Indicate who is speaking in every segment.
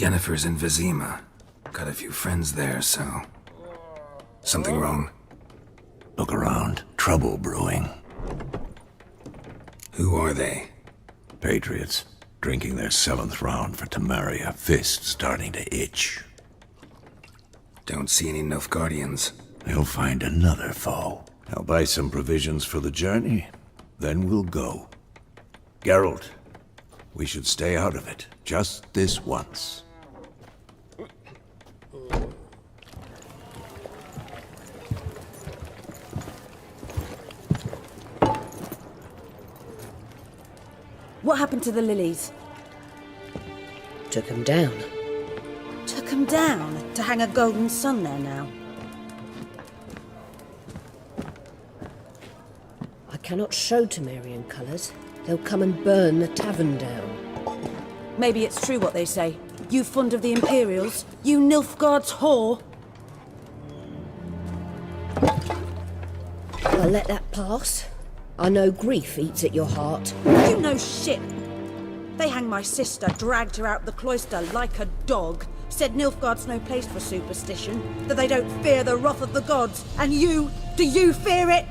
Speaker 1: Yennefer's in Vesemir. Got a few friends there, so... Something wrong?
Speaker 2: Look around. Trouble brewing.
Speaker 1: Who are they?
Speaker 2: Patriots. Drinking their 7th round for Temeria. Fist starting to itch.
Speaker 1: Don't see any Nilfgaardians.
Speaker 2: They'll find another foe. I'll buy some provisions for the journey. Then we'll go. Geralt, we should stay out of it. Just this once.
Speaker 3: What happened to the lilies?
Speaker 4: Took him down.
Speaker 3: Took 'em down to hang a golden sun there now.
Speaker 4: I cannot show Temerian colours. They'll come and burn the tavern down.
Speaker 3: Maybe it's true what they say. You fond of the Imperials? You Nilfgaard's whore?
Speaker 4: I'll let that pass. I know grief eats at your heart.
Speaker 3: You know shit. They hanged my sister, dragged her out the cloister like a dog. Said Nilfgaard's no place for superstition, that they don't fear the wrath of the gods. And you, do you fear it?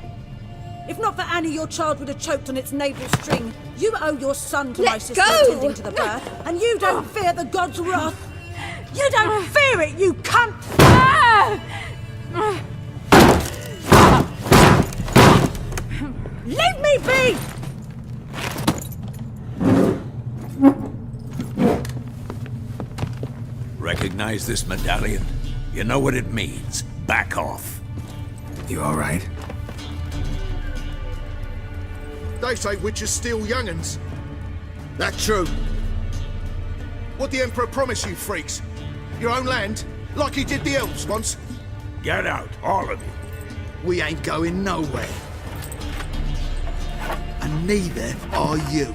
Speaker 3: If not for Annie, your child would have choked on its navel string. You owe your son to my sister attending to the birth, and you don't fear the gods' wrath. You don't fear it, you cunt! Leave me be!
Speaker 2: Recognize this medallion? You know what it means. Back off.
Speaker 1: You alright?
Speaker 5: They say witches steal young'uns. That true? What the Emperor promised you, freaks? Your own land? Like he did the elves once?
Speaker 2: Get out, all of you.
Speaker 5: We ain't going nowhere. And neither are you.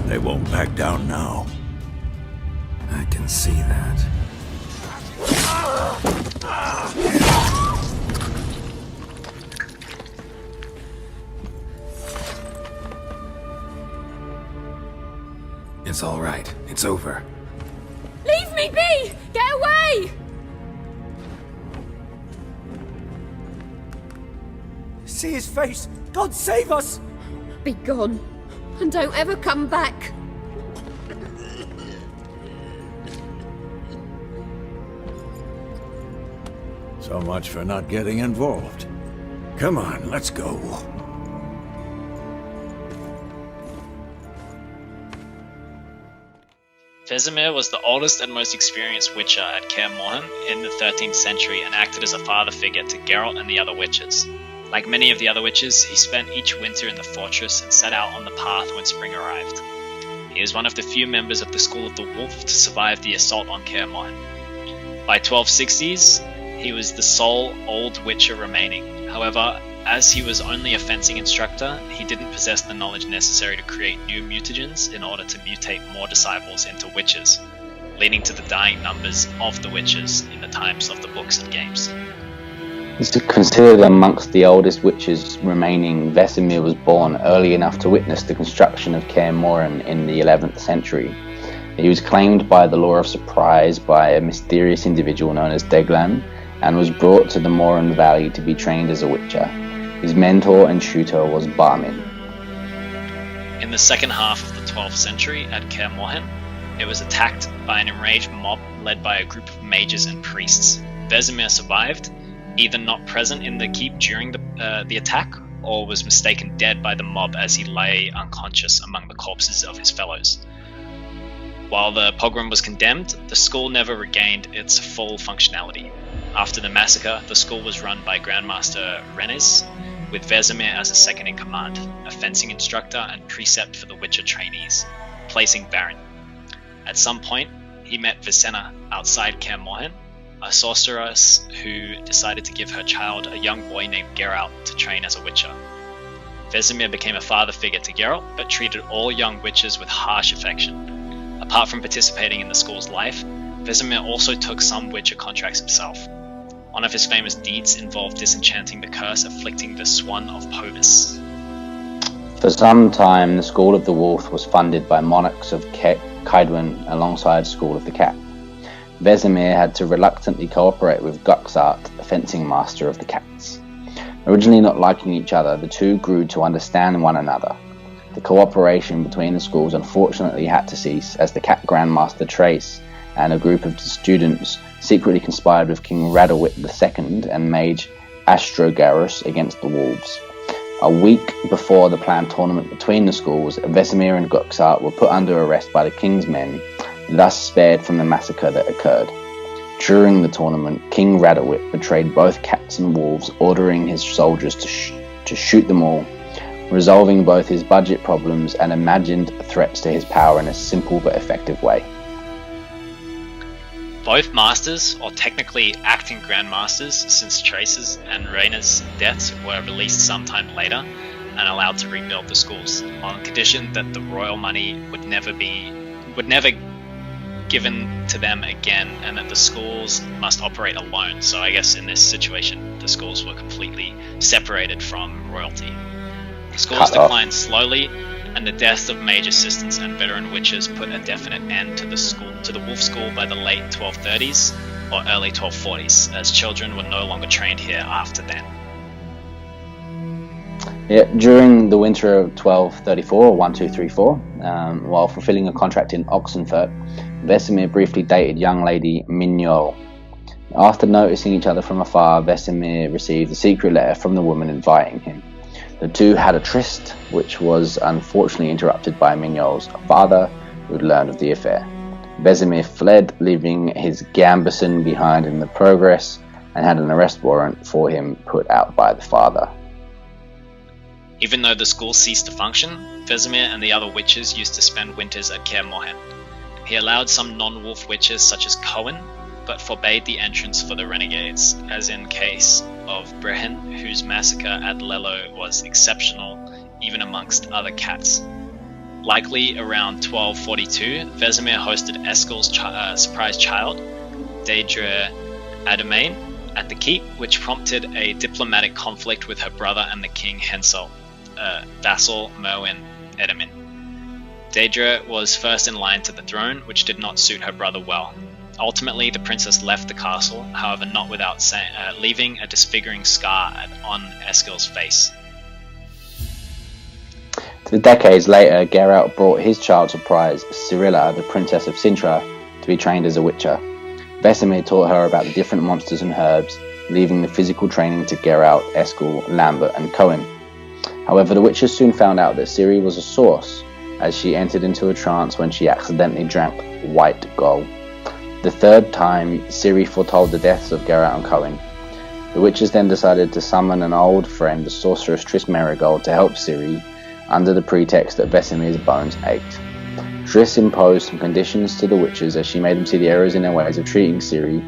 Speaker 2: They won't back down now.
Speaker 1: I can see that. It's all right. It's over.
Speaker 6: Leave me be! Get away!
Speaker 7: See his face! God save us!
Speaker 6: Be gone, and don't ever come back.
Speaker 2: So much for not getting involved. Come on, let's go.
Speaker 8: Vesemir was the oldest and most experienced witcher at Kaer Morhen in the 13th century and acted as a father figure to Geralt and the other witches. Like many of the other witches, he spent each winter in the fortress and set out on the path when spring arrived. He is one of the few members of the School of the Wolf to survive the assault on Kaer Morhen. By 1260s, he was the sole old witcher remaining. However, as he was only a fencing instructor, he didn't possess the knowledge necessary to create new mutagens in order to mutate more disciples into witches, leading to the dying numbers of the witches in the times of the books and games.
Speaker 9: He's considered amongst the oldest witches remaining. Vesemir was born early enough to witness the construction of Kaer Morhen in the 11th century. He was claimed by the Law of Surprise by a mysterious individual known as Deglan, and was brought to the Morhen Valley to be trained as a witcher. His mentor and tutor was Barmin.
Speaker 8: In the second half of the 12th century at Kaer Morhen, it was attacked by an enraged mob led by a group of mages and priests. Vesemir survived, either not present in the keep during the attack, or was mistaken dead by the mob as he lay unconscious among the corpses of his fellows. While the pogrom was condemned, the school never regained its full functionality. After the massacre, the school was run by Grandmaster Rennes, with Vesemir as a second in command, a fencing instructor and precept for the Witcher trainees, placing Baron. At some point, he met Vicenna outside Kaer Morhen, a sorceress who decided to give her child a young boy named Geralt to train as a witcher. Vesemir became a father figure to Geralt, but treated all young witches with harsh affection. Apart from participating in the school's life, Vesemir also took some witcher contracts himself. One of his famous deeds involved disenchanting the curse afflicting the Swan of Povis.
Speaker 9: For some time, the School of the Wolf was funded by monarchs of Kaidwen alongside School of the Cat. Vesemir had to reluctantly cooperate with Guxart, a fencing master of the cats. Originally not liking each other, the two grew to understand one another. The cooperation between the schools unfortunately had to cease as the Cat Grandmaster Trace and a group of students secretly conspired with King Radowit II and Mage Astrogarus against the Wolves. A week before the planned tournament between the schools, Vesemir and Guxart were put under arrest by the King's men, thus spared from the massacre that occurred. During the tournament, King Radowit betrayed both cats and wolves, ordering his soldiers to shoot them all, resolving both his budget problems and imagined threats to his power in a simple but effective way.
Speaker 8: Both masters, or technically acting grandmasters, since Trace's and Rhaena's deaths, were released sometime later and allowed to rebuild the schools, on condition that the royal money would never given to them again, and that the schools must operate alone. So I guess in this situation, the schools were completely separated from royalty. The schools declined slowly, and the deaths of mage assistants and veteran witches put a definite end to the wolf school by the late 1230s or early 1240s, as children were no longer trained here after then.
Speaker 9: Yeah, during the winter of 1234 or 1234, while fulfilling a contract in Oxenfurt, Vesemir briefly dated young lady Mignol. After noticing each other from afar, Vesemir received a secret letter from the woman inviting him. The two had a tryst, which was unfortunately interrupted by Mignol's father, who had learned of the affair. Vesemir fled, leaving his gambeson behind in the progress, and had an arrest warrant for him put out by the father.
Speaker 8: Even though the school ceased to function, Vesemir and the other witches used to spend winters at Kaer Morhen. He allowed some non-wolf witches such as Cohen, but forbade the entrance for the renegades, as in case of Brehen, whose massacre at Lello was exceptional even amongst other cats. Likely around 1242, Vesemir hosted Eskel's surprise child, Daedra Ademain, at the keep, which prompted a diplomatic conflict with her brother and the king Hensel, vassal Merwin Edamin. Daedra was first in line to the throne, which did not suit her brother well. Ultimately, the princess left the castle, however not without leaving a disfiguring scar on Eskel's face.
Speaker 9: Decades later, Geralt brought his child surprise, Cyrilla, the princess of Sintra, to be trained as a witcher. Vesemir taught her about the different monsters and herbs, leaving the physical training to Geralt, Eskel, Lambert and Cohen. However, the witches soon found out that Ciri was a source, as she entered into a trance when she accidentally drank white gall. The third time, Ciri foretold the deaths of Geralt and Cohen. The witches then decided to summon an old friend, the sorceress Triss Merigold, to help Ciri, under the pretext that Vesemir's bones ached. Triss imposed some conditions to the witches as she made them see the errors in their ways of treating Ciri,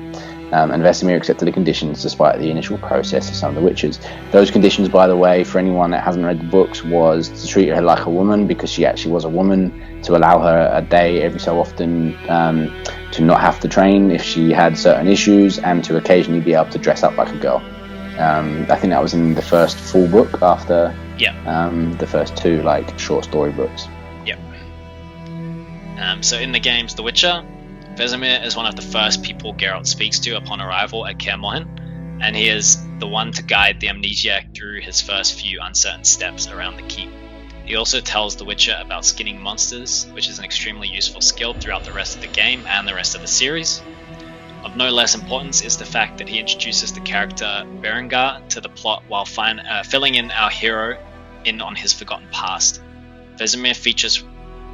Speaker 9: and Vesemir accepted the conditions despite the initial protest of some of the witches. Those conditions, by the way, for anyone that hasn't read the books, was to treat her like a woman because she actually was a woman, to allow her a day every so often to not have to train if she had certain issues, and to occasionally be able to dress up like a girl. I think that was in the first full book after the first two short story books.
Speaker 8: Yep. So in the games The Witcher, Vesemir is one of the first people Geralt speaks to upon arrival at Kaer Morhen, and he is the one to guide the amnesiac through his first few uncertain steps around the keep. He also tells the Witcher about skinning monsters, which is an extremely useful skill throughout the rest of the game and the rest of the series. Of no less importance is the fact that he introduces the character Berengar to the plot while filling in our hero in on his forgotten past. Vesemir features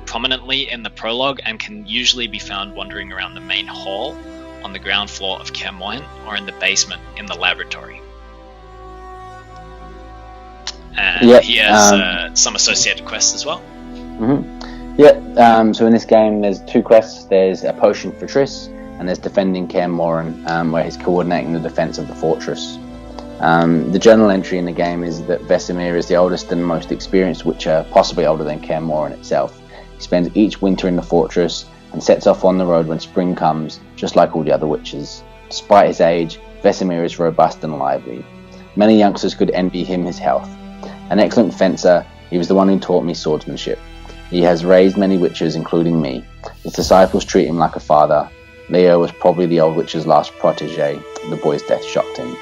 Speaker 8: prominently in the prologue and can usually be found wandering around the main hall on the ground floor of Kaer Morhen or in the basement in the laboratory. And he has some associated quests as well.
Speaker 9: So in this game there's two quests. There's a potion for Triss, and there's defending Kaer Morhen, where he's coordinating the defense of the fortress. The journal entry in the game is that Vesemir is the oldest and most experienced witcher, possibly older than Kaer Morhen itself. He spends each winter in the fortress and sets off on the road when spring comes, just like all the other witches. Despite his age, Vesemir is robust and lively. Many youngsters could envy him his health. An excellent fencer, he was the one who taught me swordsmanship. He has raised many witches, including me. His disciples treat him like a father. Leo was probably the old witch's last protege. The boy's death shocked him.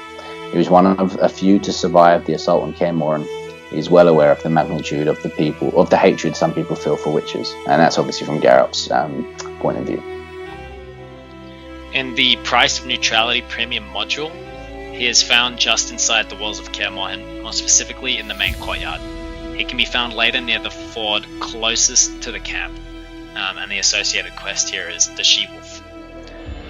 Speaker 9: He was one of a few to survive the assault on Kaer Morhen. He is well aware of the magnitude of the hatred some people feel for witches, and that's obviously from Geralt's point of view.
Speaker 8: In the Price of Neutrality premium module, he is found just inside the walls of Kaer Morhen, more specifically in the main courtyard. He can be found later near the ford closest to the camp, and the associated quest here is the She-Wolf.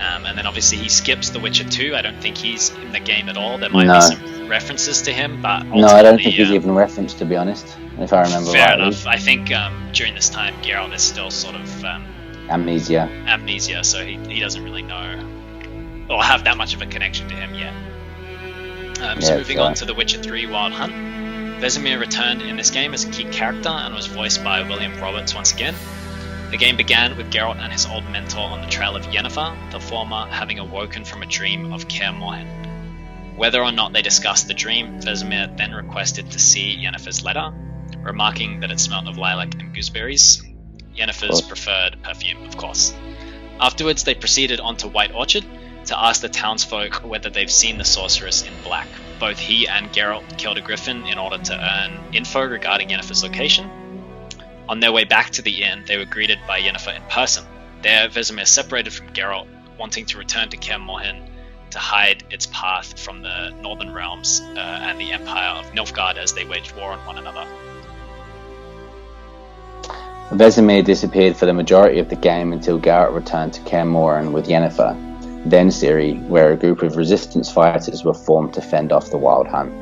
Speaker 8: And then obviously he skips The Witcher 2. I don't think he's in the game at all. There might be some references to him, but ultimately...
Speaker 9: No, I don't think he's even referenced, to be honest, if I remember
Speaker 8: fair
Speaker 9: rightly.
Speaker 8: enough. I think during this time, Geralt is still sort of...
Speaker 9: Amnesia,
Speaker 8: so he doesn't really know or have that much of a connection to him yet. So moving on to The Witcher 3 Wild Hunt. Vesemir returned in this game as a key character and was voiced by William Roberts once again. The game began with Geralt and his old mentor on the trail of Yennefer, the former having awoken from a dream of Kaer Morhen. Whether or not they discussed the dream, Vesemir then requested to see Yennefer's letter, remarking that it smelled of lilac and gooseberries, Yennefer's preferred perfume, of course. Afterwards, they proceeded on to White Orchard to ask the townsfolk whether they've seen the sorceress in black. Both he and Geralt killed a griffin in order to earn info regarding Yennefer's location. On their way back to the inn, they were greeted by Yennefer in person. There, Vesemir separated from Geralt, wanting to return to Kaer Morhen to hide its path from the Northern Realms and the Empire of Nilfgaard as they waged war on one another.
Speaker 9: Vesemir disappeared for the majority of the game until Geralt returned to Kaer Morhen with Yennefer, then Ciri, where a group of resistance fighters were formed to fend off the Wild Hunt.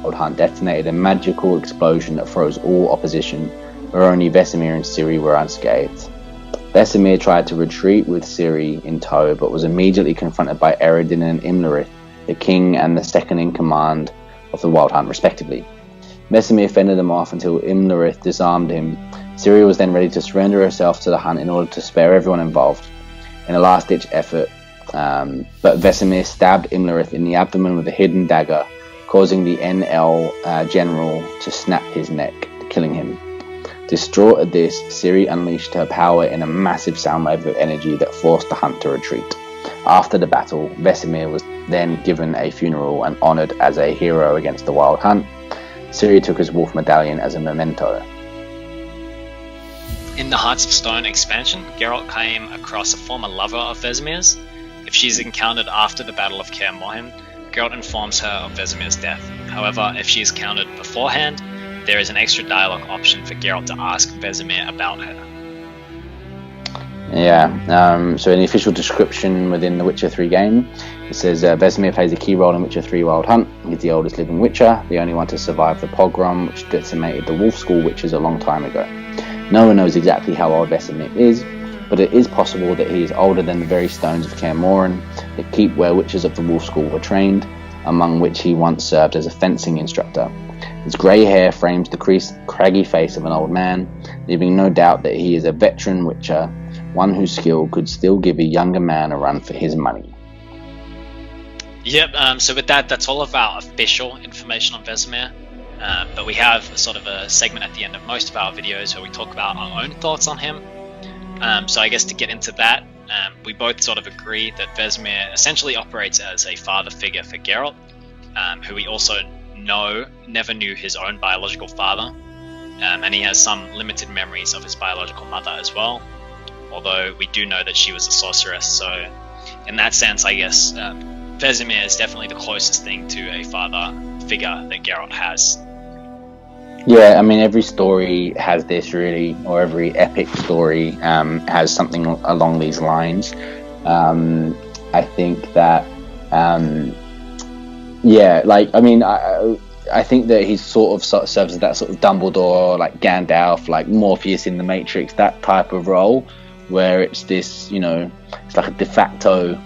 Speaker 9: Wild Hunt detonated a magical explosion that froze all opposition, where only Vesemir and Ciri were unscathed. Vesemir tried to retreat with Ciri in tow, but was immediately confronted by Eredin and Imlerith, the king and the second in command of the Wild Hunt, respectively. Vesemir fended them off until Imlerith disarmed him. Ciri was then ready to surrender herself to the hunt in order to spare everyone involved. In a last-ditch effort, but Vesemir stabbed Imlerith in the abdomen with a hidden dagger, causing the NL general to snap his neck, killing him. Distraught at this, Ciri unleashed her power in a massive soundwave of energy that forced the hunt to retreat. After the battle, Vesemir was then given a funeral and honoured as a hero against the Wild Hunt. Ciri took his wolf medallion as a memento.
Speaker 8: In the Hearts of Stone expansion, Geralt came across a former lover of Vesemir's. If she's encountered after the Battle of Kaer Morhen, Geralt informs her of Vesemir's death. However, if she is encountered beforehand, there is an extra dialogue option for Geralt to ask Vesemir about her.
Speaker 9: So in the official description within the Witcher 3 game, it says Vesemir plays a key role in Witcher 3 Wild Hunt. He's the oldest living Witcher, the only one to survive the pogrom which decimated the Wolf School witches a long time ago. No one knows exactly how old Vesemir is, but it is possible that he is older than the very stones of Kaer Morhen, the keep where witches of the Wolf School were trained, among which he once served as a fencing instructor. His grey hair frames the craggy face of an old man, leaving no doubt that he is a veteran witcher, one whose skill could still give a younger man a run for his money.
Speaker 8: Yep, so with that, that's all of our official information on Vesemir. But we have sort of a segment at the end of most of our videos where we talk about our own thoughts on him. So I guess to get into that, we both sort of agree that Vesemir essentially operates as a father figure for Geralt, who we also know never knew his own biological father, and he has some limited memories of his biological mother as well, although we do know that she was a sorceress, so in that sense I guess Vesemir is definitely the closest thing to a father figure that Geralt has.
Speaker 9: Yeah, I mean, every story has this really, or every epic story has something along these lines. I think that, I think that he sort of serves as that sort of Dumbledore, like Gandalf, like Morpheus in the Matrix, that type of role, where it's this, it's like a de facto,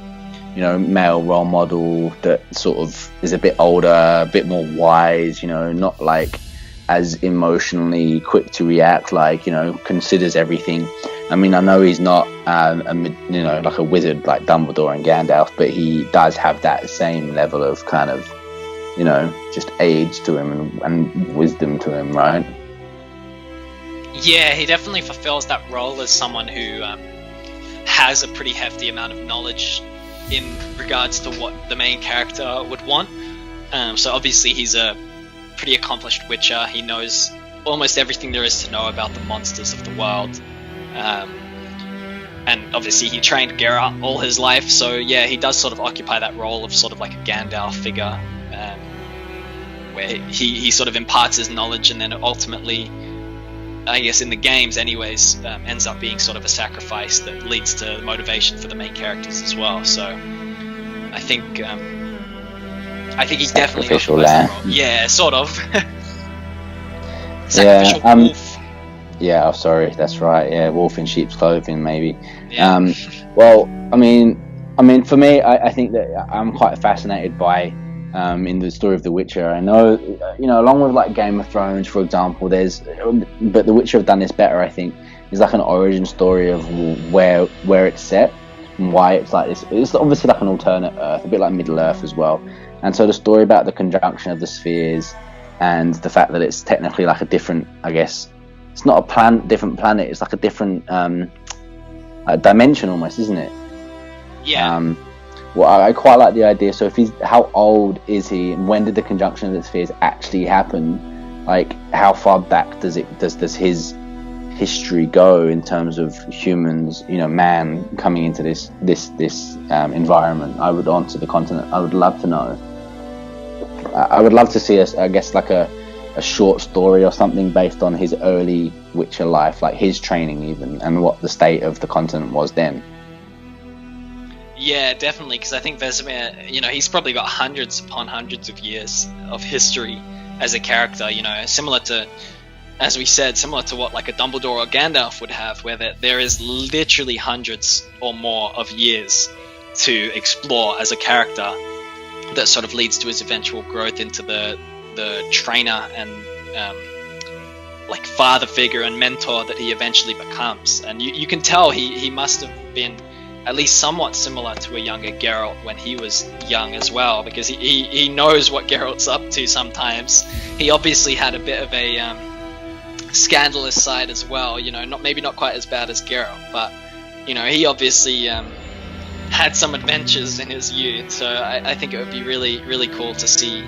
Speaker 9: male role model that sort of is a bit older, a bit more wise, not like as emotionally quick to react, like, considers everything. I mean, I know he's not, like a wizard like Dumbledore and Gandalf, but he does have that same level of kind of, just age to him and wisdom to him, right?
Speaker 8: Yeah, he definitely fulfills that role as someone who has a pretty hefty amount of knowledge in regards to what the main character would want. So obviously he's a pretty accomplished witcher. He knows almost everything there is to know about the monsters of the world. And obviously he trained Geralt all his life, so yeah, he does sort of occupy that role of sort of like a Gandalf figure, where he sort of imparts his knowledge, and then ultimately, I guess in the games anyways, ends up being sort of a sacrifice that leads to motivation for the main characters as well. So I think he's definitely
Speaker 9: Sacrificial
Speaker 8: occupies that
Speaker 9: lamb.
Speaker 8: role. Yeah, sort of. Sacrificial wolf.
Speaker 9: Yeah, oh, sorry, that's right. Yeah, wolf in sheep's clothing, maybe.
Speaker 8: Yeah.
Speaker 9: Well, I mean, for me, I think that I'm quite fascinated by in the story of The Witcher. I know, along with like Game of Thrones, for example, but The Witcher have done this better. I think it's like an origin story of where it's set and why it's like this. It's obviously like an alternate Earth, a bit like Middle Earth as well. And so the story about the conjunction of the spheres and the fact that it's technically like a different, I guess. It's not a different planet. It's like a different dimension almost, isn't it?
Speaker 8: Yeah.
Speaker 9: Well, I quite like the idea. So how old is he? And when did the conjunction of the spheres actually happen? Like, how far back does his history go in terms of humans? Man coming into this environment. Onto the continent. I would love to know. I would love to see I guess like a short story or something based on his early Witcher life, like his training even, and what the state of the continent was then.
Speaker 8: Yeah, definitely, because I think Vesemir, he's probably got hundreds upon hundreds of years of history as a character, similar to, as we said, similar to what like a Dumbledore or Gandalf would have, where there is literally hundreds or more of years to explore as a character that sort of leads to his eventual growth into the trainer and like father figure and mentor that he eventually becomes. And you can tell he must have been at least somewhat similar to a younger Geralt when he was young as well, because he knows what Geralt's up to sometimes. He obviously had a bit of a scandalous side as well, maybe not quite as bad as Geralt, but he obviously had some adventures in his youth. So I think it would be really, really cool to see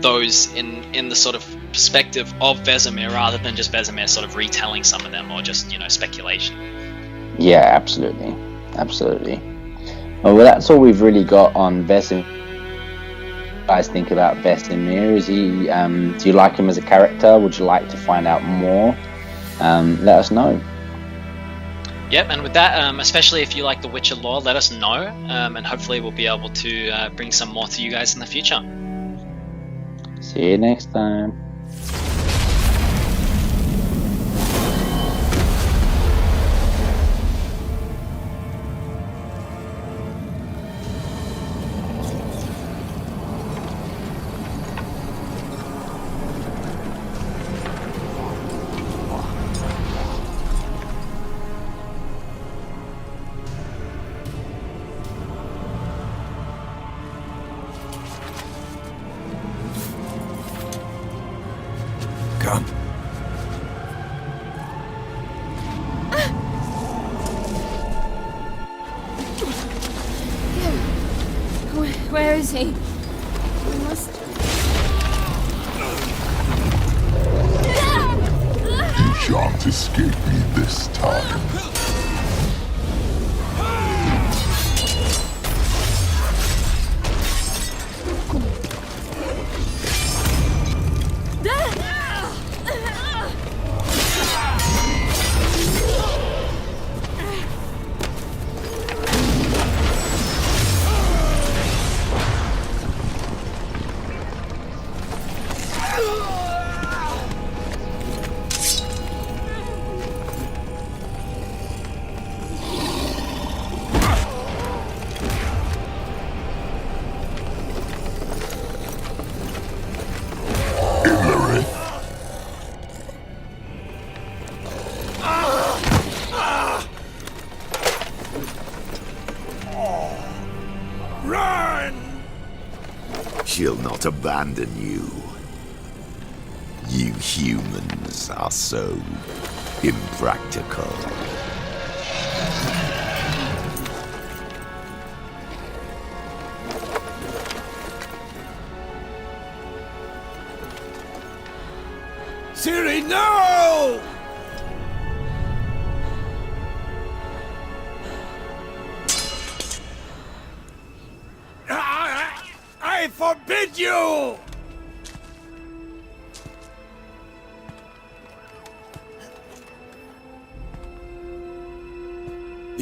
Speaker 8: those in the sort of perspective of Vesemir, rather than just Vesemir sort of retelling some of them or just speculation.
Speaker 9: Yeah, absolutely. Well, that's all we've really got on Vesemir. What do you guys think about Vesemir? Is he? Do you like him as a character? Would you like to find out more? Let us know.
Speaker 8: Yep, and with that, especially if you like the Witcher lore, let us know, and hopefully we'll be able to bring some more to you guys in the future.
Speaker 9: See you next time.
Speaker 1: Come.
Speaker 6: Where is he? We must...
Speaker 10: You shan't escape me this time. She'll not abandon you.
Speaker 2: You humans are so impractical. Ciri, no! I forbid you!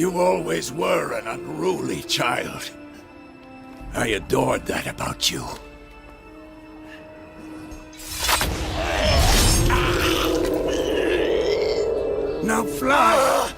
Speaker 2: You always were an unruly child. I adored that about you. Now fly!